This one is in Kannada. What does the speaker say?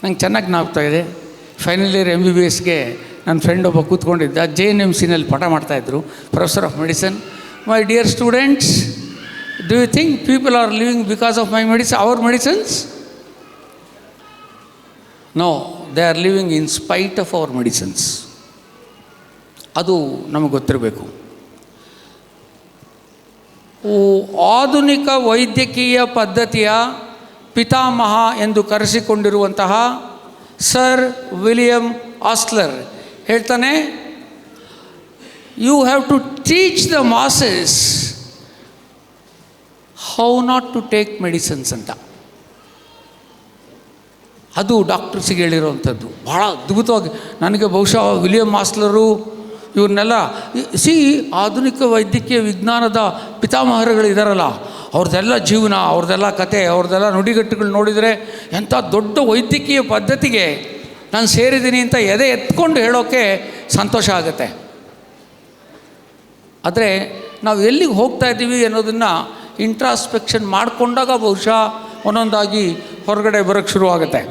ನಂಗೆ ಚೆನ್ನಾಗಿ ಜ್ಞಾಪಕ ಫೈನಲ್ ಇಯರ್ MBBSಗೆ ನನ್ನ ಫ್ರೆಂಡ್ ಒಬ್ಬ ಕೂತ್ಕೊಂಡಿದ್ದ, JNMCನಲ್ಲಿ ಪಾಠ ಮಾಡ್ತಾಯಿದ್ರು, professor of medicine. My dear students, do you think people are living because of our medicines? No, they are living in spite of our medicines. ಅದು ನಮಗೆ ಗೊತ್ತಿರಬೇಕು. ಆಧುನಿಕ ವೈದ್ಯಕೀಯ ಪದ್ಧತಿಯ ಪಿತಾಮಹ ಎಂದು ಕರೆಸಿಕೊಂಡಿರುವಂತಹ ಸರ್ ವಿಲಿಯಂ ಆಸ್ಲರ್ ಹೇಳ್ತಾನೆ, you have to teach the masses how not to take medicines ಅಂತ. ಅದು ಡಾಕ್ಟರ್ಸಿಗೆ ಹೇಳಿರೋವಂಥದ್ದು. ಭಾಳ ಅದ್ಭುತವಾಗಿ ನನಗೆ ಬಹುಶಃ ವಿಲಿಯಂ ಆಸ್ಲರು ಇವ್ರನ್ನೆಲ್ಲ ಆಧುನಿಕ ವೈದ್ಯಕೀಯ ವಿಜ್ಞಾನದ ಪಿತಾಮಹರುಗಳಿದಾರಲ್ಲ, ಅವ್ರದ್ದೆಲ್ಲ ಜೀವನ, ಅವ್ರದ್ದೆಲ್ಲ ಕತೆ, ಅವ್ರದ್ದೆಲ್ಲ ನುಡಿಗಟ್ಟುಗಳು ನೋಡಿದರೆ ಎಂಥ ದೊಡ್ಡ ವೈದ್ಯಕೀಯ ಪದ್ಧತಿಗೆ ನಾನು ಸೇರಿದ್ದೀನಿ ಅಂತ ಎದೆ ಎತ್ಕೊಂಡು ಹೇಳೋಕ್ಕೆ ಸಂತೋಷ ಆಗುತ್ತೆ. ಆದರೆ ನಾವು ಎಲ್ಲಿಗೆ ಹೋಗ್ತಾ ಇದ್ದೀವಿ ಅನ್ನೋದನ್ನು ಇಂಟ್ರಾಸ್ಪೆಕ್ಷನ್ ಮಾಡಿಕೊಂಡಾಗ ಬಹುಶಃ ಒಂದೊಂದಾಗಿ ಹೊರಗಡೆ ಬರೋಕ್ಕೆ ಶುರುವಾಗುತ್ತೆ.